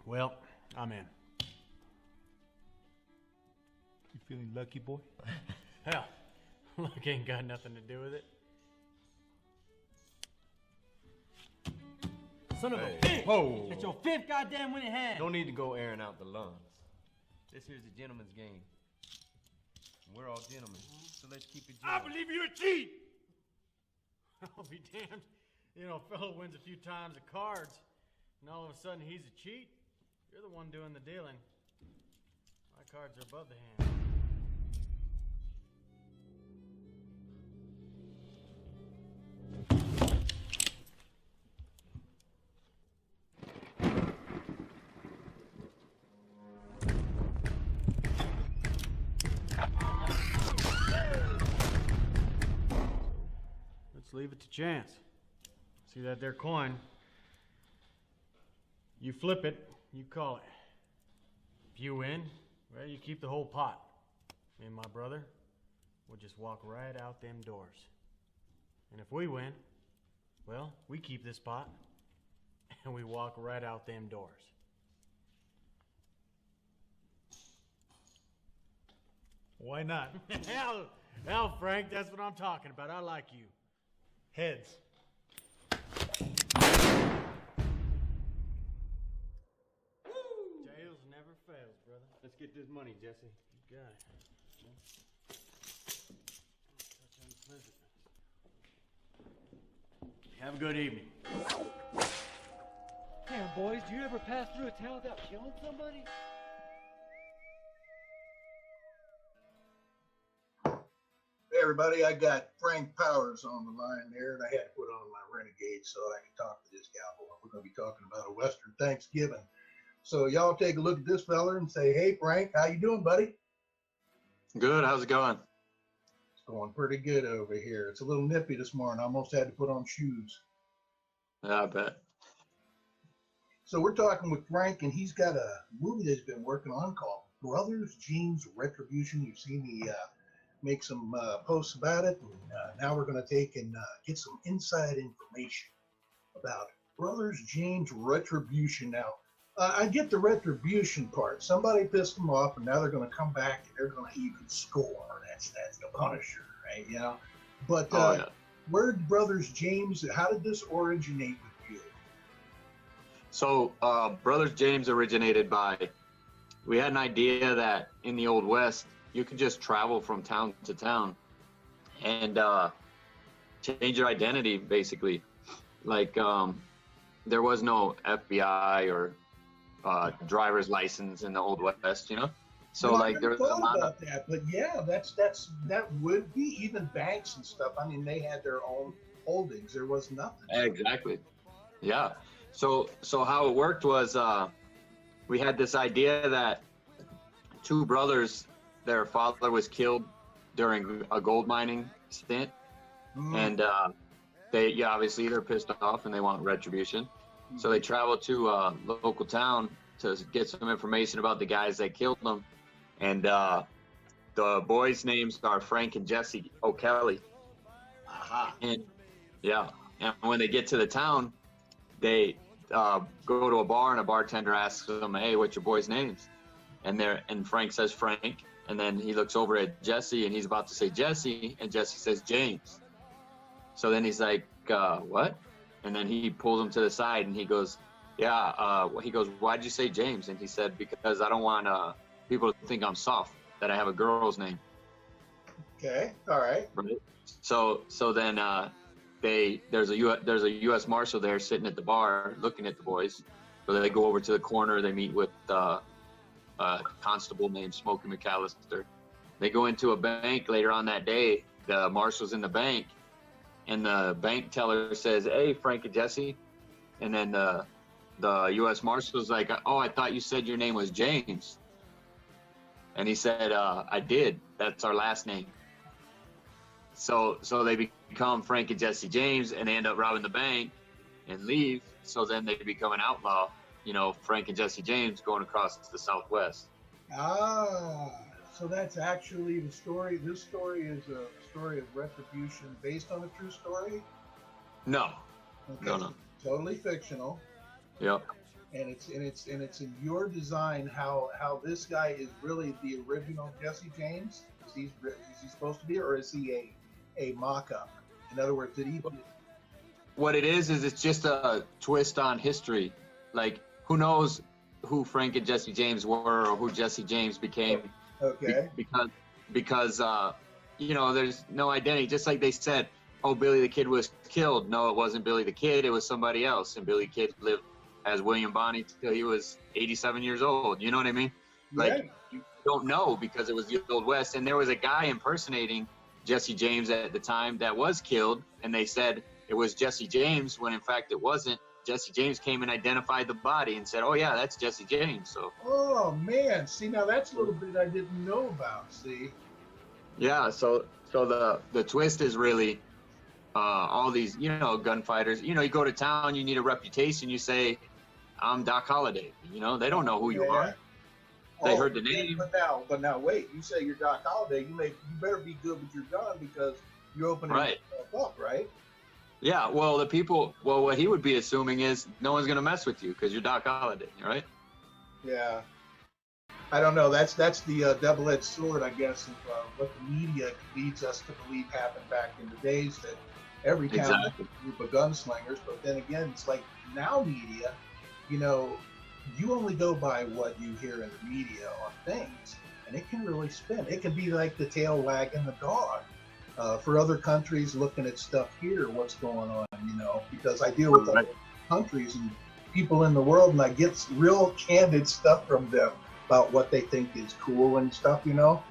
Well, I'm in. You feeling lucky, boy? Hell, luck ain't got nothing to do with it. Son of a bitch! Whoa! It's your fifth goddamn winning hand! Don't need to go airing out the lungs. This here's a gentleman's game. We're all gentlemen, so let's keep it I gentleman. believe you're a cheat! I'll be damned. You know, a fellow wins a few times at cards, and all of a sudden he's a cheat. You're the one doing the dealing. My cards are above the hand. Let's leave it to chance. See that there coin? You flip it, you call it. If you win, well, you keep the whole pot. Me and my brother, we'll just walk right out them doors. And if we win, well, we keep this pot, and we walk right out them doors. Why not? Hell, Frank, that's what I'm talking about. I like you. Heads. Tails never fails, brother. Let's get this money, Jesse. You got it. Such unpleasantness. Have a good evening. Damn, boys, do you ever pass through a town without killing somebody? Hey everybody, I got Frank Powers on the line there, and I had to put on my Renegade so I could talk to this cowboy. We're going to be talking about a Western Thanksgiving. So y'all take a look at this fella and say, hey Frank, how you doing, buddy? Good. How's it going? It's going pretty good over here. It's a little nippy this morning. I almost had to put on shoes. Yeah, I bet. So we're talking with Frank, and he's got a movie that he's been working on called Brothers James Retribution. You've seen me make some posts about it, and now we're going to take and get some inside information about Brothers James Retribution. Now, I get the retribution part. Somebody pissed them off, and now they're going to come back, and they're going to even score. That's the Punisher, right? You know. But Yeah. where did Brothers James? How did this originate with you? So, Brothers James originated by, we had an idea that in the Old West, you could just travel from town to town and change your identity, basically. Like, there was no FBI or driver's license in the Old West, you know? So, like, there was a lot about that, but yeah, that would be even banks and stuff. I mean, they had their own holdings. There was nothing. Exactly. Yeah. So how it worked was we had this idea that two brothers, their father was killed during a gold mining stint, and they obviously they're pissed off and they want retribution. So they traveled to a local town to get some information about the guys that killed them, and the boys' names are Frank and Jessie O'Kelly. And yeah, and when they get to the town, they go to a bar, and a bartender asks them, "Hey, what's your boys' names?" And Frank says Frank, and then he looks over at Jessie, and he's about to say Jessie, and Jessie says James. So then he's like, "What?" And then he pulls him to the side, and he goes, "Yeah." He goes, "Why'd you say James?" And he said, "Because I don't want people to think I'm soft, that I have a girl's name." Okay, all right. Right. So then there's a U.S. Marshal there sitting at the bar looking at the boys. So they go over to the corner. They meet with a constable named Smokey McAllister. They go into a bank later on that day. The marshal's in the bank, and the bank teller says, "Hey, Frank and Jessie." And then the U.S. Marshal's like, "Oh, I thought you said your name was James." And he said, "I did. That's our last name." So they become Frank and Jesse James, and they end up robbing the bank and leave. So then they become an outlaw. You know, Frank and Jesse James going across the Southwest. So that's actually the story. This story is a story of Retribution based on a true story? No. Okay. No. Totally fictional. Yep. And it's in your design how this guy is really the original Jesse James? Is he supposed to be, or is he a mock-up? In other words, did he? What it is it's just a twist on history. Like, who knows who Frank and Jesse James were, or who Jesse James became? Okay. Because you know, there's no identity. Just like they said, oh, Billy the Kid was killed. No, it wasn't Billy the Kid. It was somebody else. And Billy the Kid lived as William Bonney till he was 87 years old. You know what I mean? Like, you don't know because it was the Old West. And there was a guy impersonating Jesse James at the time that was killed. And they said it was Jesse James when in fact it wasn't. Jesse James came and identified the body and said, oh, yeah, that's Jesse James. So. Oh, man. See, now that's a little bit I didn't know about, see? Yeah, so the twist is really all these, you know, gunfighters. You know, you go to town, you need a reputation, you say, I'm Doc Holliday. You know, they don't know who you are. They heard the name. But now, wait. You say you're Doc Holliday. You better be good with your gun because you're opening yourself up, right? Yeah. Well, what he would be assuming is no one's gonna mess with you because you're Doc Holliday, right? Yeah. I don't know. That's the double-edged sword, I guess, of what the media leads us to believe happened back in the days, that every town had a group of gunslingers. But then again, it's like now media, you know, you only go by what you hear in the media on things, and it can really spin. It can be like the tail wagging the dog for other countries looking at stuff here, what's going on, you know, because I deal with other countries and people in the world, and I get real candid stuff from them about what they think is cool and stuff, you know.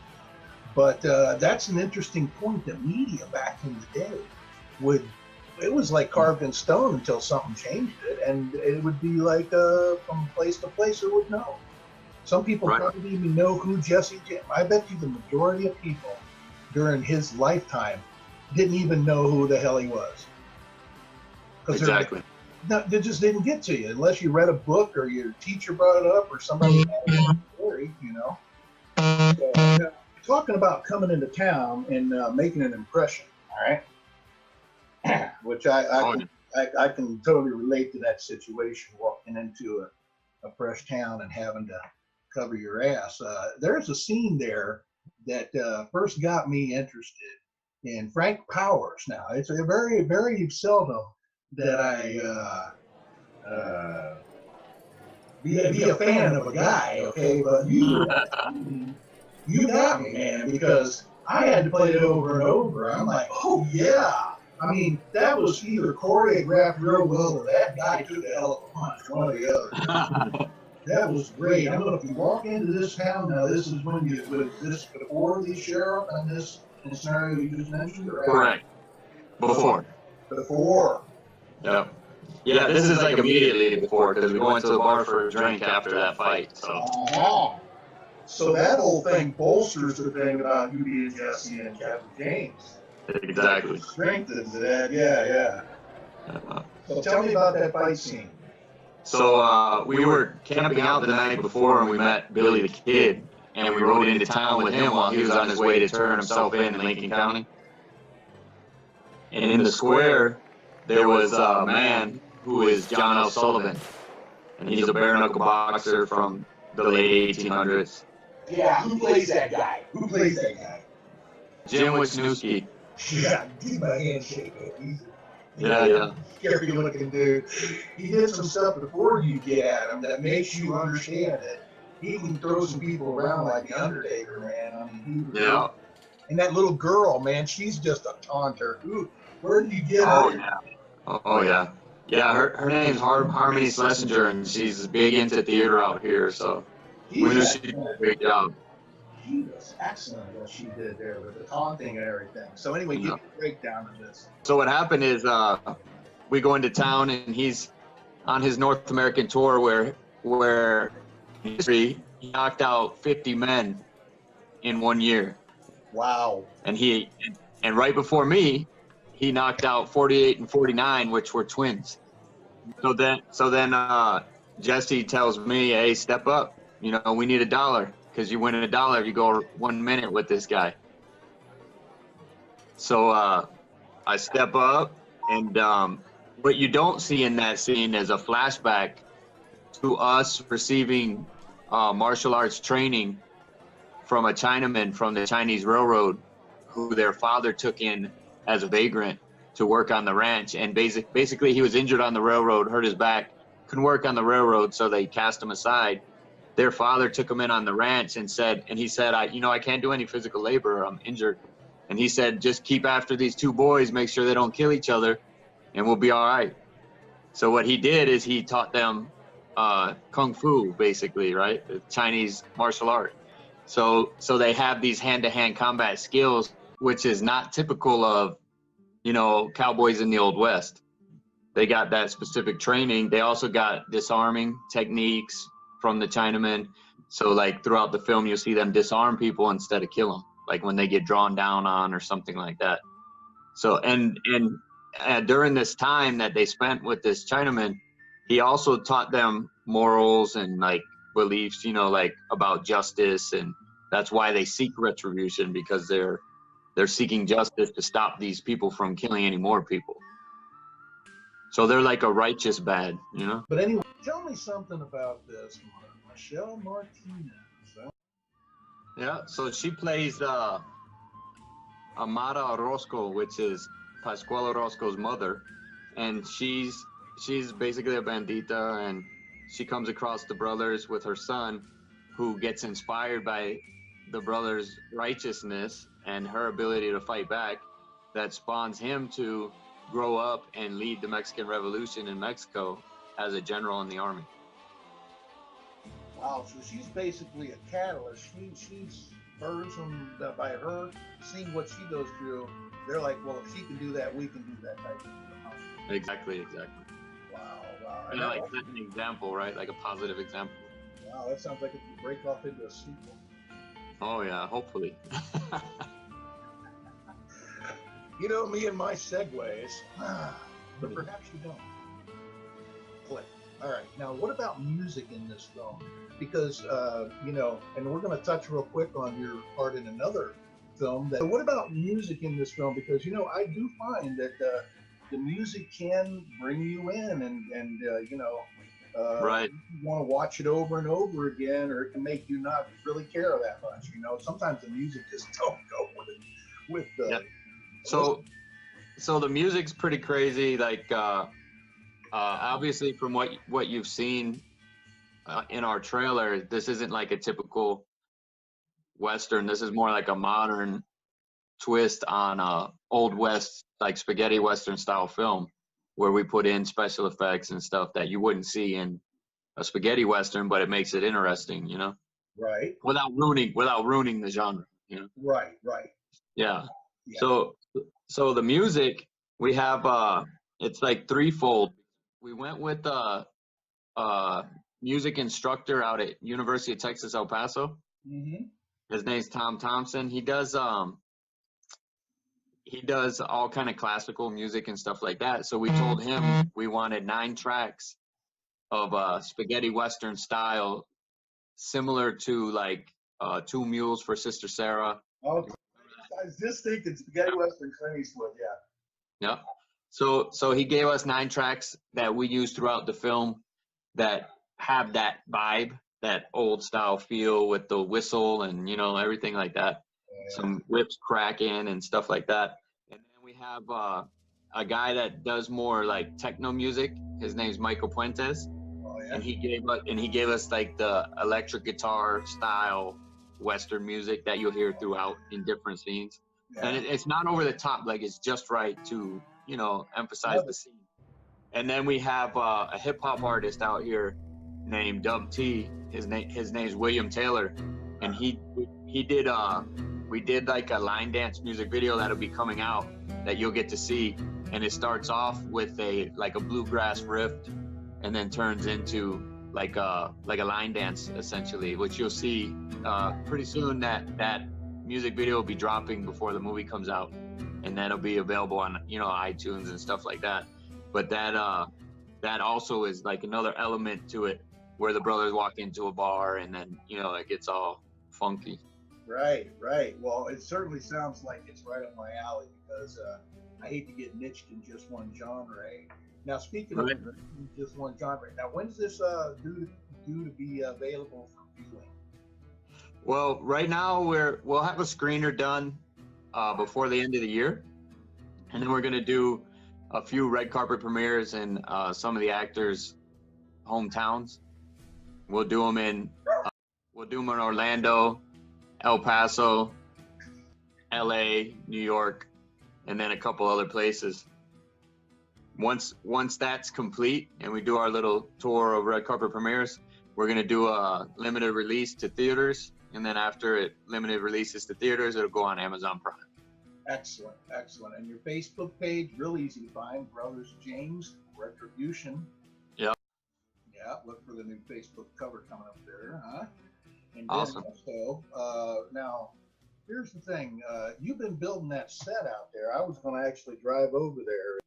But that's an interesting point, that media back in the day it was like carved in stone until something changed it, and it would be like from place to place who would know. Some people probably didn't even know who Jesse James. I bet you the majority of people during his lifetime didn't even know who the hell he was. Exactly. They just didn't get to you unless you read a book or your teacher brought it up or somebody had a story, you know. So, talking about coming into town and making an impression, all right? Which I can totally relate to that situation, walking into a fresh town and having to cover your ass. There's a scene there that first got me interested in Frank Powers. Now, it's a very, very seldom that I be a fan of a guy, okay? But you got me, man, because I had to play it over and over. I'm like, oh yeah. I mean, that was either choreographed real well or that guy took a hell of a punch, one or the other. That was great. I don't know if you walk into this town, now this is when this before the sheriff and this scenario you just mentioned, or after? Correct. Before. Yep. Yeah, this is like immediately before, because we went to the bar for a drink after that fight. So. So that whole thing bolsters the thing about you being Jesse and Captain James. Exactly. Strengthens that, yeah. So tell me about that fight scene. So we were camping out the night before, and we met Billy the Kid, and we rode into town with him while he was on his way to turn himself in Lincoln County. And in the square, there was a man who is John L. Sullivan, and he's a bare-knuckle boxer from the late 1800s. Yeah, who plays that guy? Jim Wisniewski. Yeah, give my handshake. Yeah. Scary looking dude. He did some stuff before you get at him that makes you understand it. He can throw some people around like the Undertaker, man. I mean, Yeah. And that little girl, man, she's just a taunter. Where did you get her? Oh yeah. Yeah, her name's Harmony Schlesinger, and she's big into theater out here, so we knew she did a great job. She was excellent what she did there with the taunting and everything. So anyway, give me a breakdown of this. So what happened is we go into town, and he's on his North American tour where he knocked out 50 men in 1 year. Wow. And he And right before me, he knocked out 48 and 49, which were twins. So then Jessie tells me, hey, step up. You know, we need $1 because you win $1 if you go 1 minute with this guy. So I step up, and what you don't see in that scene is a flashback to us receiving martial arts training from a Chinaman from the Chinese railroad, who their father took in as a vagrant to work on the ranch. And basically he was injured on the railroad, hurt his back, couldn't work on the railroad, so they cast him aside. Their father took him in on the ranch and he said, I can't do any physical labor, I'm injured. And he said, just keep after these 2 boys, make sure they don't kill each other, and we'll be all right. So what he did is he taught them kung fu, basically, right? The Chinese martial art. So they have these hand-to-hand combat skills, which is not typical of, cowboys in the Old West. They got that specific training. They also got disarming techniques from the Chinamen. So like throughout the film, you'll see them disarm people instead of kill them, like when they get drawn down on or something like that. So, and during this time that they spent with this Chinaman, he also taught them morals and like beliefs, like about justice. And that's why they seek retribution, because they're seeking justice to stop these people from killing any more people. So they're like a righteous bad, But anyway, tell me something about this, Michelle Martinez. Huh? Yeah, so she plays Amara Orozco, which is Pascual Orozco's mother, and she's basically a bandita, and she comes across the brothers with her son, who gets inspired by the brothers' righteousness and her ability to fight back. That spawns him to grow up and lead the Mexican Revolution in Mexico as a general in the army. Wow, so she's basically a catalyst. She's birds from by her seeing what she goes through. They're like, well, if she can do that, we can do that type of thing. Exactly. Wow. And like that's an example, right? Like a positive example. Wow, that sounds like it could break off into a sequel. Oh yeah, hopefully. Me and my segues, but perhaps you don't. Click. All right. Now, what about music in this film? Because, and we're going to touch real quick on your part in another film. What about music in this film? Because, I do find that the music can bring you in and right. You want to watch it over and over again, or it can make you not really care that much. Sometimes the music just don't go with the. Yeah. So the music's pretty crazy. Like, obviously from what you've seen in our trailer, this isn't like a typical Western. This is more like a modern twist on a Old West, like spaghetti Western style film, where we put in special effects and stuff that you wouldn't see in a spaghetti Western, but it makes it interesting, Right. Without ruining the genre, Right. Yeah. So the music, we have it's like threefold. We went with a music instructor out at University of Texas, El Paso. Mm-hmm. His name's Tom Thompson. He does all kind of classical music and stuff like that. So we told him we wanted 9 tracks of spaghetti Western style, similar to like 2 Mules for Sister Sarah. Okay. I was just thinking spaghetti Western Clint Eastwood, yeah. Yeah. So he gave us 9 tracks that we use throughout the film that have that vibe, that old style feel with the whistle and everything like that. Yeah. Some whips cracking and stuff like that. And then we have a guy that does more like techno music. His name's Michael Puentes. Oh, yeah. And he gave us like the electric guitar style Western music that you'll hear throughout in different scenes. Yeah. And it's not over the top, like it's just right to emphasize the scene. And then we have a hip-hop artist out here named Dub T. His name's William Taylor, and we did like a line dance music video that'll be coming out that you'll get to see, and it starts off with a bluegrass riff and then turns into like a line dance essentially, which you'll see pretty soon. That music video will be dropping before the movie comes out. and that'll be available on iTunes and stuff like that. But that also is like another element to it, where the brothers walk into a bar and then it gets all funky. Right. Well, it certainly sounds like it's right up my alley, because I hate to get niched in just one genre. Now, speaking of just one genre, now when's this due to be available for viewing? Well, right now we'll have a screener done before the end of the year, and then we're gonna do a few red carpet premieres in some of the actors' hometowns. We'll do them in Orlando, El Paso, LA, New York, and then a couple other places. Once that's complete and we do our little tour of red carpet premieres, we're gonna do a limited release to theaters, and then after it limited releases to theaters, it'll go on Amazon Prime. Excellent. And your Facebook page, real easy to find, Brothers James Retribution. Yep. Yeah, look for the new Facebook cover coming up there, huh? And awesome. Also, now, here's the thing. You've been building that set out there. I was going to actually drive over there.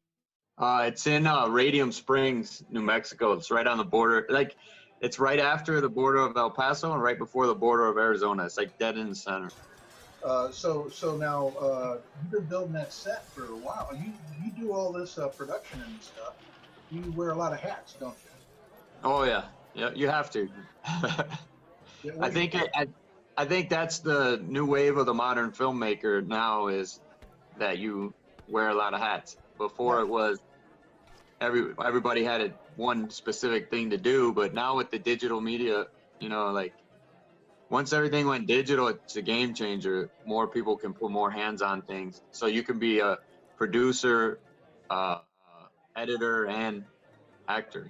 It's in Radium Springs, New Mexico. It's right on the border. Like, it's right after the border of El Paso and right before the border of Arizona. It's like dead in the center. So now you've been building that set for a while. You do all this production and stuff. You wear a lot of hats, don't you? Oh yeah, you have to. I think that's the new wave of the modern filmmaker now, is that you wear a lot of hats. Before it was everybody had one specific thing to do, but now with the digital media, like once everything went digital, it's a game changer. More people can put more hands on things, so you can be a producer, editor, and actor.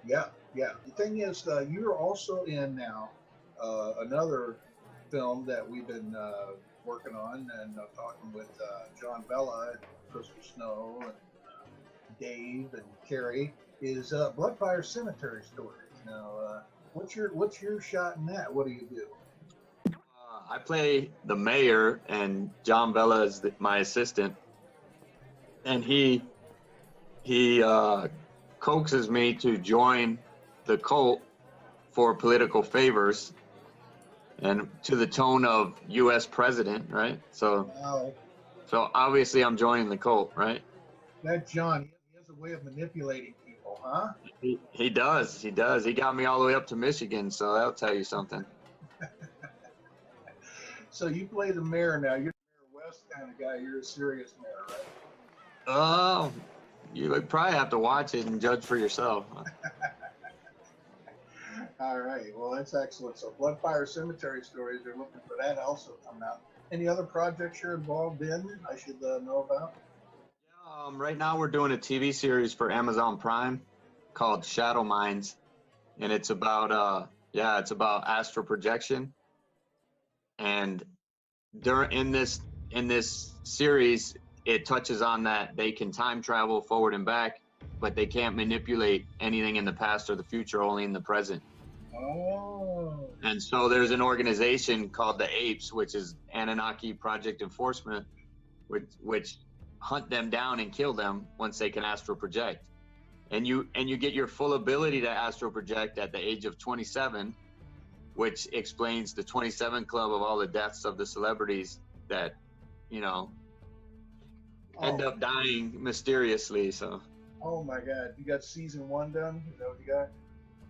Yeah. The thing is, you're also in now another film that we've been working on and talking with John Bella and Crystal Snow and Dave and Carrie, is Bloodfire Cemetery Stories. Now, what's your shot in that? What do you do? I play the mayor, and John Bella is my assistant, and he coaxes me to join the cult for political favors and to the tone of U.S. president, right? So obviously I'm joining the cult, right? That John, he has a way of manipulating people, huh? He does. He got me all the way up to Michigan, so that'll tell you something. So you play the mayor now. You're the Mayor West kind of guy. You're a serious mayor, right? Oh, you would probably have to watch it and judge for yourself. All right. Well, that's excellent. So Bloodfire Cemetery Stories, they're looking for that also coming out. Any other projects you're involved in I should know about? Right now we're doing a TV series for Amazon Prime called Shadow Minds, and it's about astral projection. And in this series, it touches on that they can time travel forward and back, but they can't manipulate anything in the past or the future, only in the present. Oh. And so there's an organization called the Apes, which is Anunnaki Project Enforcement, which hunt them down and kill them once they can astral project. And you get your full ability to astral project at the age of 27, which explains the 27 Club of all the deaths of the celebrities that, end up dying mysteriously. So. Oh my God! You got season 1 done? Is that what you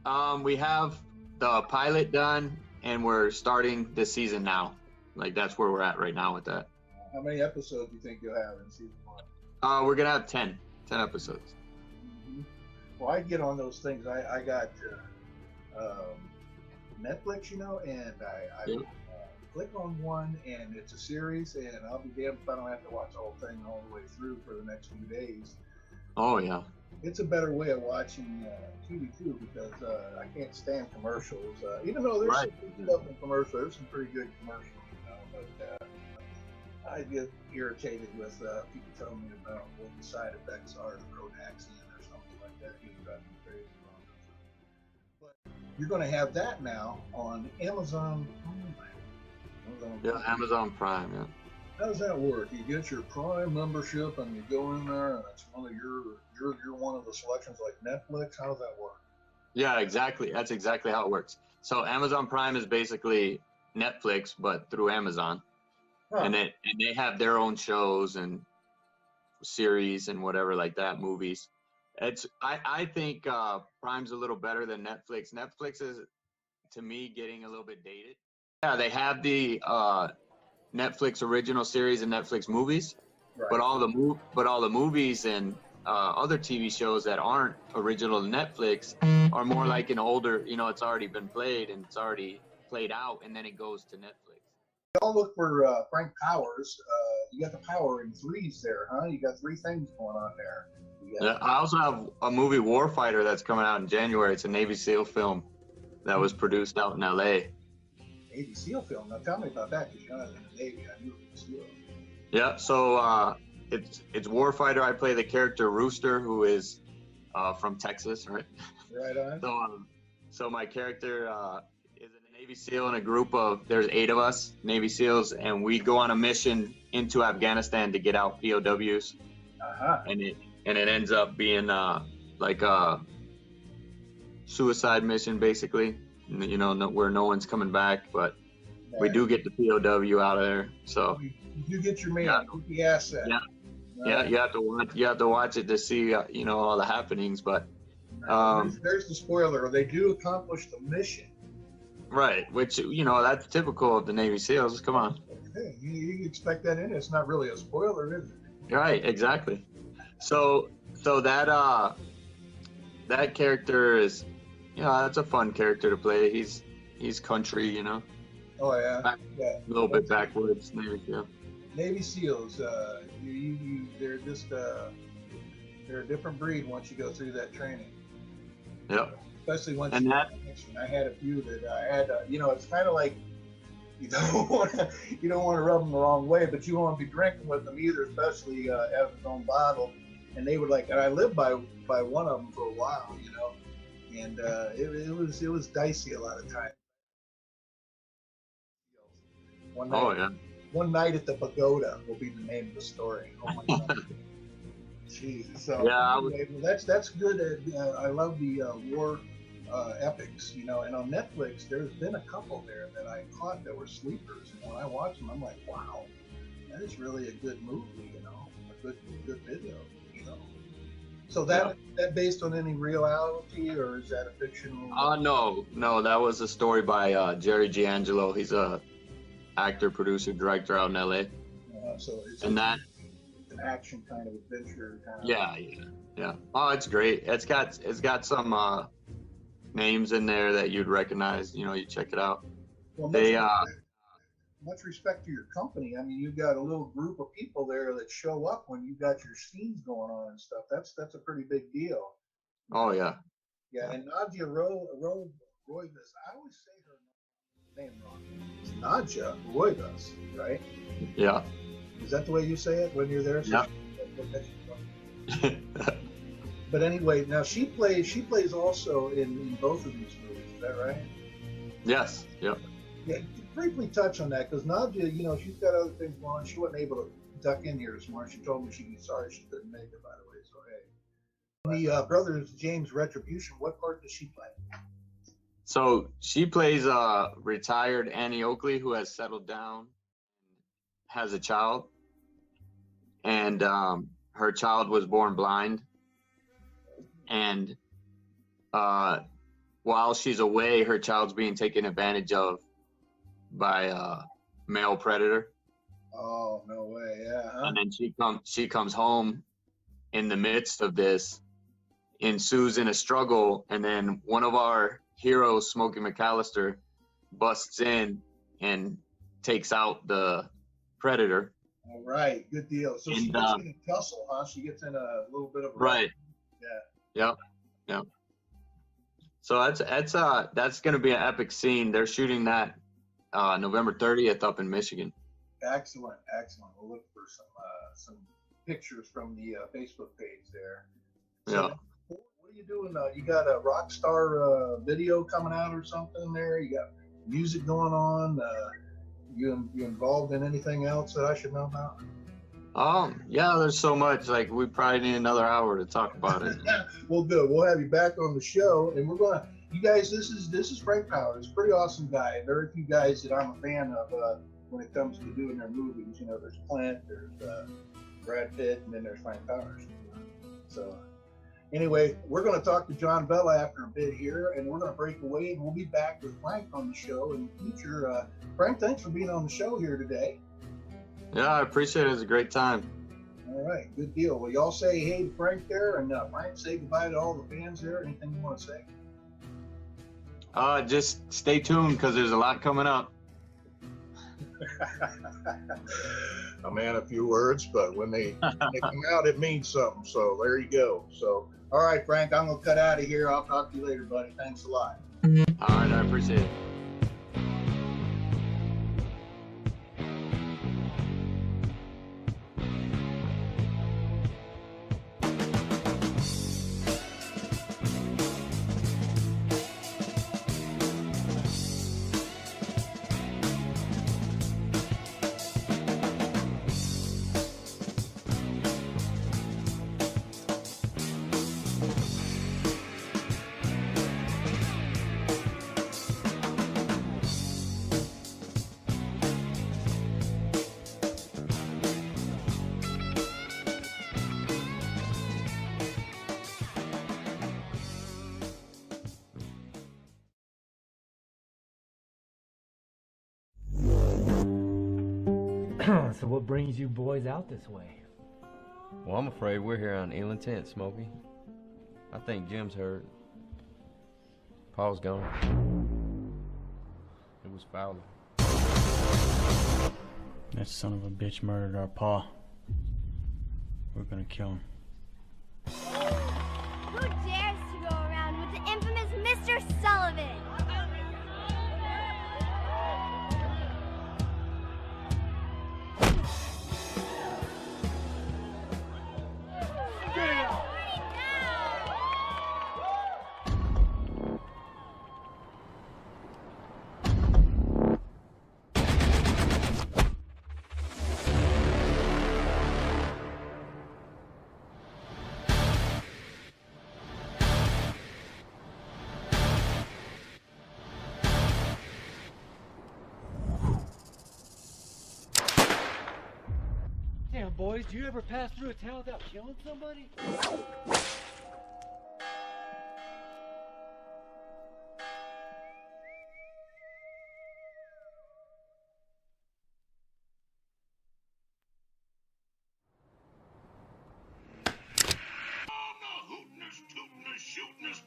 got? We have the pilot done, and we're starting the season now. Like, that's where we're at right now with that. How many episodes do you think you'll have in season 1? We're gonna have 10 episodes. Mm-hmm. Well, I get on those things. I got Netflix, and I click on one, and it's a series, and I'll be damned if I don't have to watch the whole thing all the way through for the next few days. Oh yeah. It's a better way of watching TV too, because I can't stand commercials. Even though there's some good stuff in commercials, there's some pretty good commercials, but I get irritated with people telling me about what the side effects are of Prodaxin or something like that. You drive me crazy. But you're going to have that now on Amazon Prime. Amazon Prime, yeah. How does that work? You get your Prime membership and you go in there, and it's one of you're one of the selections like Netflix. How does that work? Yeah, exactly. That's exactly how it works. So Amazon Prime is basically Netflix, but through Amazon, Huh. and they have their own shows and series and whatever like that, movies. I think Prime's a little better than Netflix. Netflix is, to me, getting a little bit dated. Yeah, they have the Netflix original series and Netflix movies, Right. but all the movies and other TV shows that aren't original to Netflix are more like an older, it's already been played and it's already played out, and then it goes to Netflix. Y'all look for Frank Powers. You got the power in threes there, huh? You got three things going on there. Yeah, I also have a movie, Warfighter, that's coming out in January. It's a Navy SEAL film that was produced out in LA. Navy SEAL film. Now tell me about that, because you're not in the Navy. I knew it was SEAL. Yeah, so it's Warfighter. I play the character Rooster, who is from Texas, right? Right on. So my character is a Navy SEAL in a group of, there's 8 of us, Navy SEALs, and we go on a mission into Afghanistan to get out POWs. Uh-huh. And it ends up being like a suicide mission, basically, where no one's coming back, but we do get the POW out of there. So you get your man, get the asset. Yeah. Yeah, you have to watch it to see all the happenings, but there's the spoiler. They do accomplish the mission. Right, which that's typical of the Navy SEALs. Come on. Hey, you expect that in it. It's not really a spoiler, is it? Right, exactly. So that character is, that's a fun character to play. He's country, Oh yeah. A little bit backwoods, Navy SEAL. Navy SEALs, they're just they're a different breed once you go through that training. Yep. Especially once and I had a few that I had, it's kind of like you don't want to rub them the wrong way, but you don't want to be drinking with them either, especially out of his own bottle. And they would and I lived by one of them for a while, and it was dicey a lot of times. One night, oh yeah. One Night at the Pagoda will be the name of the story. Oh my God. Jesus. So yeah, anyway, that's good. I love the war epics, and on Netflix, there's been a couple there that I caught that were sleepers. And when I watch them, I'm like, wow, that is really a good movie, a good video, So that based on any reality, or is that a fictional? No, that was a story by Jerry Giangelo. He's a actor, producer, director out in LA. So it's an action kind of adventure kind of. Yeah. Oh, it's great. It's got some names in there that you'd recognize. You check it out. Well, much respect to your company. I mean, you've got a little group of people there that show up when you got your scenes going on and stuff. That's a pretty big deal. Oh yeah. Yeah, and Nadia Roivas, I always say her name wrong. It's Nadia Roivas, right? Yeah. Is that the way you say it when you're there? Yeah. But anyway, now she plays also in both of these movies. Is that right? Yes. Yep. Yeah. Briefly touch on that, because Nadia, she's got other things going on. She wasn't able to duck in here this morning. She told me she'd be sorry she couldn't make it, by the way. So hey. The Brothers James Retribution, what part does she play? So she plays retired Annie Oakley, who has settled down, has a child, and her child was born blind. And while she's away, her child's being taken advantage of by a male predator. Oh, no way. Yeah. Huh? And then she comes home in the midst of this, ensues in a struggle, and then one of our heroes, Smokey McAllister, busts in and takes out the predator. All right, good deal. So she gets in a tussle, huh? She gets in a little bit of a right. Yeah. Yep. So that's going to be an epic scene. They're shooting that November 30th up in Michigan. Excellent. We'll look for some pictures from the Facebook page there. So Yeah. What are you doing? You got a Rockstar video coming out or something there? You got music going on? you involved in anything else that I should know about? Yeah, there's so much. Like, we probably need another hour to talk about it. Well, good. We'll have you back on the show, and we're gonna. You guys, this is Frank Powers, pretty awesome guy. Very few guys that I'm a fan of when it comes to doing their movies. You know, there's Clint, there's Brad Pitt, and then there's Frank Powers. So, anyway, we're gonna talk to John Bella after a bit here, and we're gonna break away, and we'll be back with Frank on the show in the future. Frank, thanks for being on the show here today. Yeah, I appreciate it. It's a great time. All right, good deal. Well, y'all say hey to Frank there, and Frank, say goodbye to all the fans there. Anything you want to say? Just stay tuned because there's a lot coming up. A man, a few words, but when they come out, it means something. So there you go. So, all right, Frank, I'm gonna cut out of here. I'll talk to you later, buddy. Thanks a lot. All right, I appreciate it. So what brings you boys out this way? Well, I'm afraid we're here on ill intent, Smokey. I think Jim's hurt. Paul's gone. It was Fowler. That son of a bitch murdered our pa. We're gonna kill him. Who dares to go around with the infamous Mr. Sullivan? Damn, boys, do you ever pass through a town without killing somebody? Hootin'ers, tootin'ers, shootin'ers,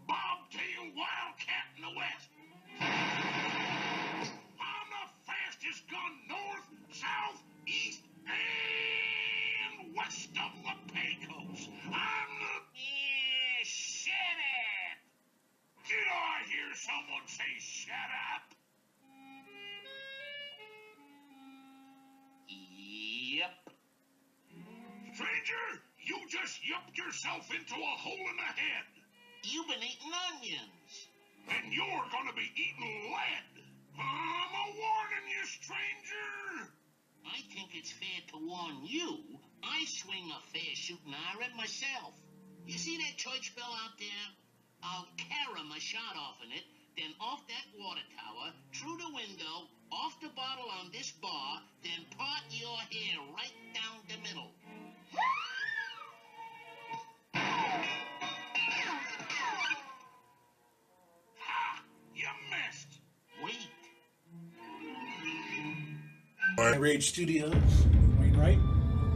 bobtail wildcat in the west. I'm the fastest gun north, south, east, and west of the Pecos. I'm the... Yeah, shut up! Did I hear someone say shut up? Yep. Stranger, you just yupped yourself into a hole in the head. You've been eating onions. And you're gonna be eating lead. I'm a warning you, stranger. I think it's fair to warn you. I swing a fair shooting iron myself. You see that church bell out there? I'll carry my shot off in it, then off that water tower, through the window, off the bottle on this bar, then part your hair right down the middle. Ha! You missed. Wait. Rage Studios, Wainwright.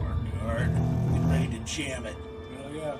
Working hard, getting ready to jam it. Oh yeah.